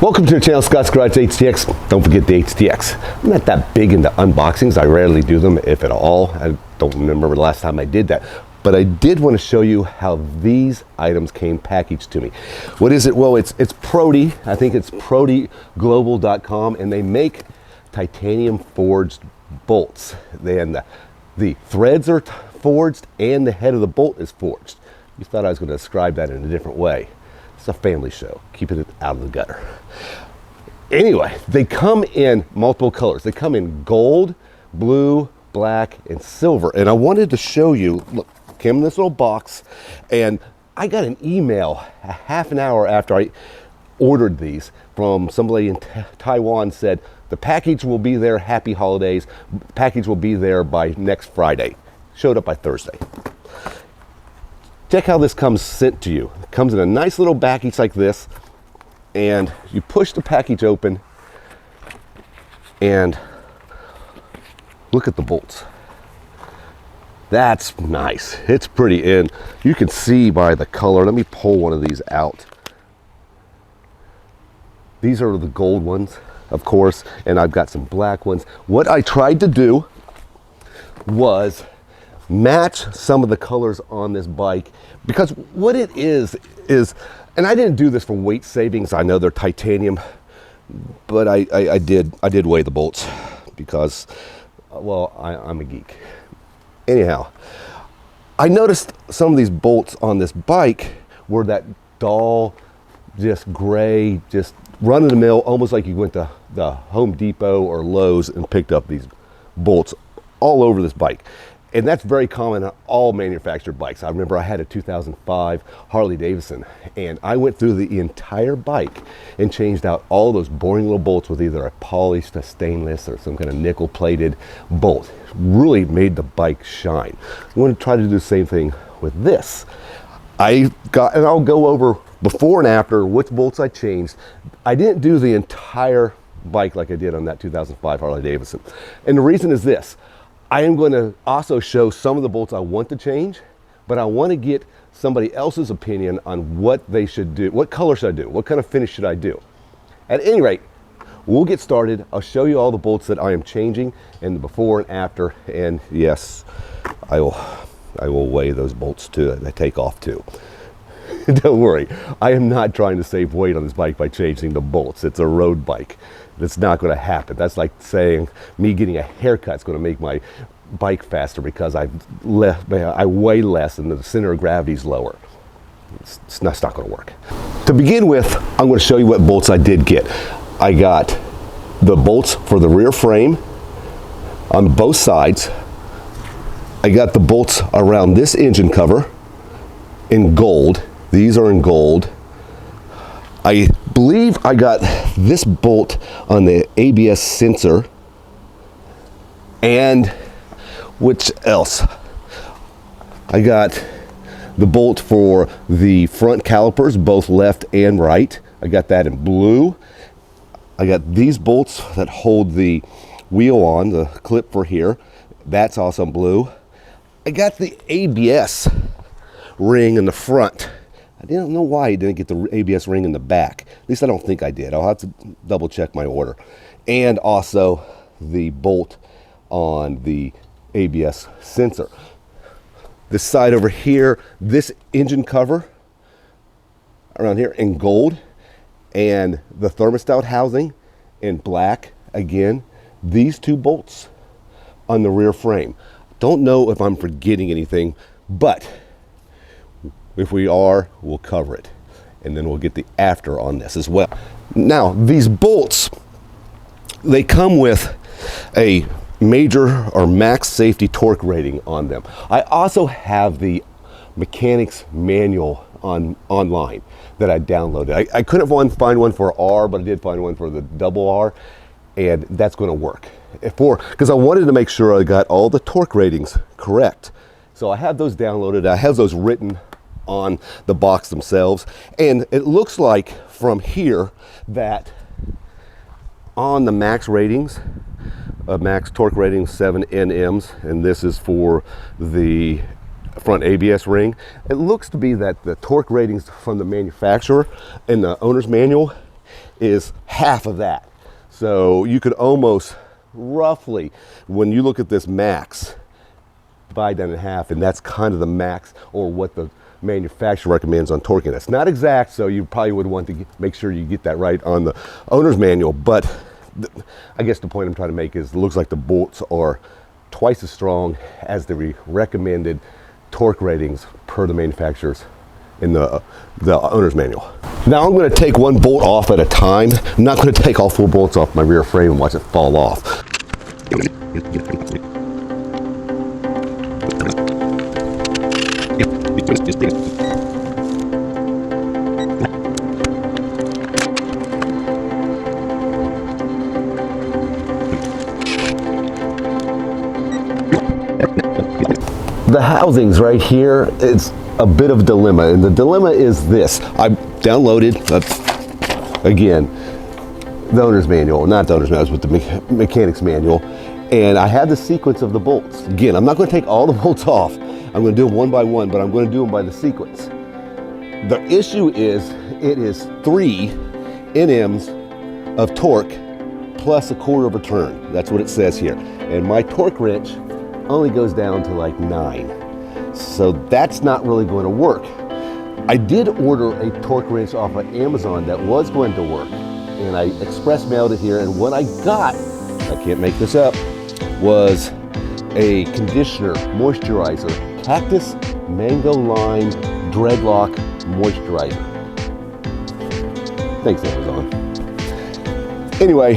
Welcome to the channel, Scott's Garage HTX. Don't forget the HTX. I'm not that big into unboxings. I rarely do them, if at all. I don't remember the last time I did that. But I did want to show you how these items came packaged to me. What is it? Well, it's Proti. I think it's protiglobal.com, and they make titanium forged bolts. Then the threads are forged and the head of the bolt is forged. You thought I was going to describe that in a different way. It's a family show, keeping it out of the gutter. Anyway, they come in multiple colors. They come in gold, blue, black, and silver. And I wanted to show you, look, came in this little box, and I got an email a half an hour after I ordered these from somebody in Taiwan. Said, the package will be there, happy holidays. Package will be there by next Friday. Showed up by Thursday. Check how this comes sent to you. It comes in a nice little package like this, and you push the package open and look at the bolts. That's nice. It's pretty, and you can see by the color. Let me pull one of these out. These are the gold ones, of course, and I've got some black ones. What I tried to do was match some of the colors on this bike, because what it is, and I didn't do this for weight savings. I know they're titanium, but I did weigh the bolts because, well, I'm a geek. Anyhow, I noticed some of these bolts on this bike were that dull, just gray, just run of the mill, almost like you went to the Home Depot or Lowe's and picked up these bolts all over this bike. And that's very common on all manufactured bikes. I remember I had a 2005 Harley Davidson, and I went through the entire bike and changed out all those boring little bolts with either a polished, a stainless, or some kind of nickel plated bolt. Really made the bike shine. I'm going to try to do the same thing with this. And I'll go over before and after which bolts I changed. I didn't do the entire bike like I did on that 2005 Harley Davidson. And the reason is this. I am going to also show some of the bolts I want to change, but I want to get somebody else's opinion on what they should do. What color should I do? What kind of finish should I do? At any rate, we'll get started. I'll show you all the bolts that I am changing and the before and after. And yes, I will weigh those bolts too. They take off too. Don't worry, I am not trying to save weight on this bike by changing the bolts. It's a road bike. It's not going to happen. That's like saying me getting a haircut is going to make my bike faster because I weigh less and the center of gravity is lower. It's not going to work. To begin with, I'm going to show you what bolts I did get. I got the bolts for the rear frame on both sides. I got the bolts around this engine cover in gold. These are in gold. I believe I got this bolt on the ABS sensor. And which else? I got the bolt for the front calipers, both left and right. I got that in blue. I got these bolts that hold the wheel on, the clip for here. That's also blue. I got the ABS ring in the front. I didn't know why I didn't get the ABS ring in the back. At least I don't think I did. I'll have to double check my order. And also the bolt on the ABS sensor. This side over here, this engine cover around here in gold, and the thermostat housing in black. Again, these two bolts on the rear frame. Don't know if I'm forgetting anything, but if we are, we'll cover it. And then we'll get the after on this as well. Now, these bolts, they come with a major or max safety torque rating on them. I also have the mechanics manual online that I downloaded. I couldn't find one for R, but I did find one for the double R, and that's going to work. Because I wanted to make sure I got all the torque ratings correct. So I have those downloaded. I have those written on the box themselves, and it looks like from here that on the max ratings, max torque rating 7 NMs, and this is for the front ABS ring. It looks to be that the torque ratings from the manufacturer and the owner's manual is half of that. So you could almost roughly, when you look at this max, divide that in half, and that's kind of the max, or what the manufacturer recommends on torquing. That's not exact, so you probably would want to make sure you get that right on the owner's manual. But I guess the point I'm trying to make is it looks like the bolts are twice as strong as the recommended torque ratings per the manufacturers in the owner's manual. Now I'm going to take one bolt off at a time. I'm not going to take all 4 bolts off my rear frame and watch it fall off. The housings right here, it's a bit of a dilemma, and the dilemma is this. I downloaded, again, the owner's manual, not the owner's manual, but the mechanic's manual, and I have the sequence of the bolts. Again, I'm not going to take all the bolts off. I'm going to do them one by one, but I'm going to do them by the sequence. The issue is, it is 3 NMs of torque plus a quarter of a turn. That's what it says here. And my torque wrench only goes down to like 9. So that's not really going to work. I did order a torque wrench off of Amazon that was going to work, and I express mailed it here, and what I got, I can't make this up, was a conditioner moisturizer, Cactus Mango Lime Dreadlock Moisturizer. Thanks, Amazon. Anyway,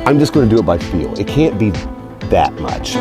I'm just going to do it by feel. It can't be that much.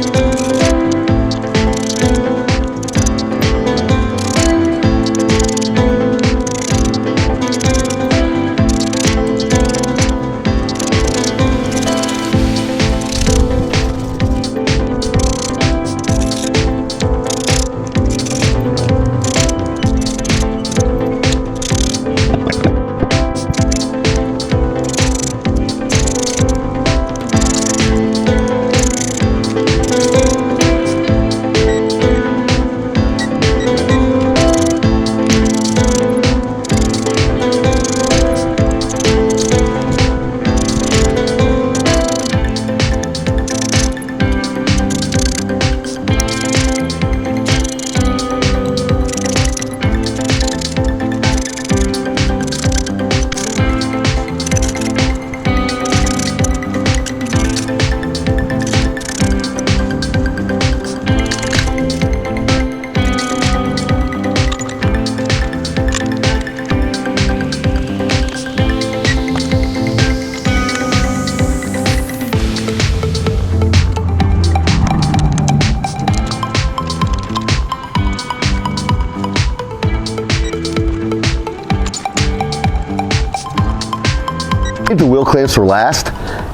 The wheel clamps for last.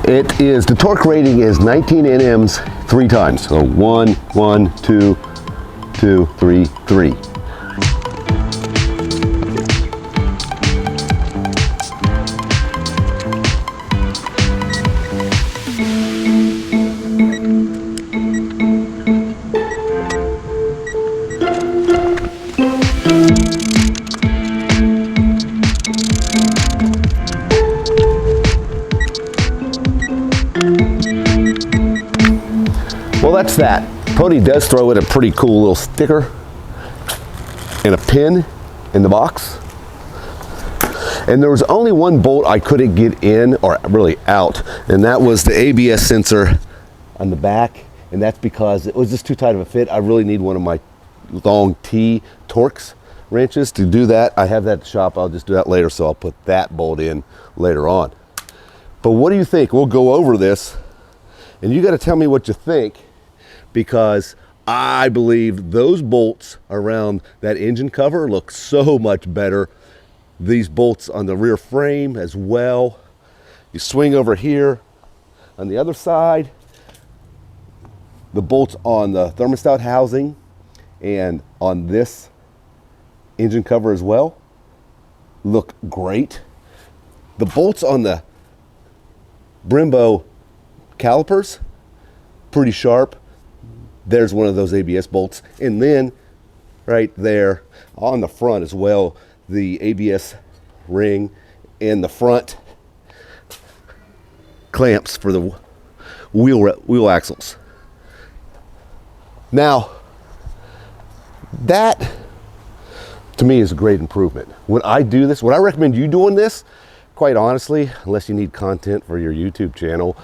It is, the torque rating is 19 NMs 3 times. So 1, 1, 2, 2, 3, 3. Well, that's that. Proti does throw in a pretty cool little sticker and a pin in the box. And there was only one bolt I couldn't get in, or really out, and that was the ABS sensor on the back. And that's because it was just too tight of a fit. I really need one of my long T Torx wrenches to do that. I have that at the shop. I'll just do that later, so I'll put that bolt in later on. But what do you think? We'll go over this, and you got to tell me what you think, because I believe those bolts around that engine cover look so much better. These bolts on the rear frame as well. You swing over here on the other side, the bolts on the thermostat housing and on this engine cover as well look great. The bolts on the Brembo calipers, pretty sharp. There's one of those ABS bolts. And then right there on the front as well, the ABS ring and the front clamps for the wheel axles. Now, that to me is a great improvement. When I do this, would I recommend you doing this? Quite honestly, unless you need content for your YouTube channel,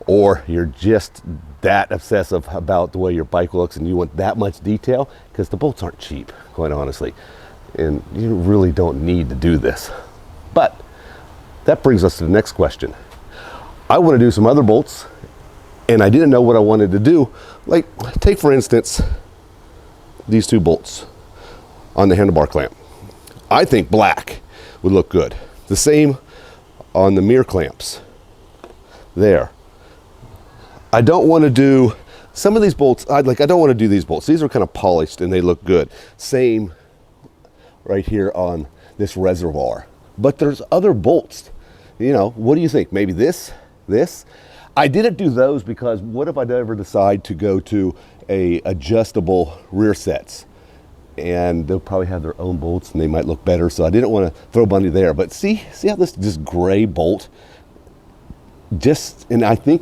or you're just that obsessive about the way your bike looks and you want that much detail, because the bolts aren't cheap, quite honestly, and you really don't need to do this. But that brings us to the next question. I want to do some other bolts, and I didn't know what I wanted to do. Like, take for instance these two bolts on the handlebar clamp. I think black would look good. The same on the mirror clamps there. I don't want to do some of these bolts. I don't want to do these bolts. These are kind of polished and they look good. Same right here on this reservoir. But there's other bolts. You know, what do you think? Maybe this. I didn't do those because what if I ever decide to go to a adjustable rear sets? And they'll probably have their own bolts and they might look better. So I didn't want to throw money there. But see how this just gray bolt, and I think,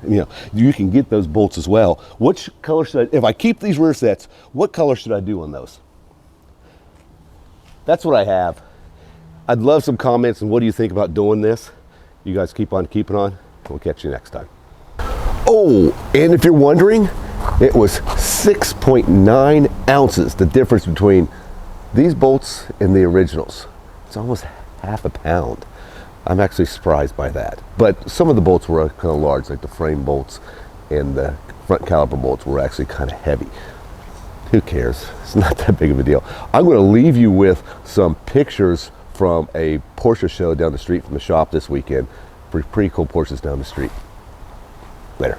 you know, you can get those bolts as well. Which color should if I keep these rear sets, what color should I do on those? That's what I have. I'd love some comments and what do you think about doing this? You guys keep on keeping on. We'll catch you next time. Oh, and if you're wondering, it was 6.9 ounces, the difference between these bolts and the originals. It's almost half a pound. I'm actually surprised by that. But some of the bolts were kind of large, like the frame bolts and the front caliper bolts were actually kind of heavy. Who cares? It's not that big of a deal. I'm going to leave you with some pictures from a Porsche show down the street from the shop this weekend. Pretty cool Porsches down the street. Later.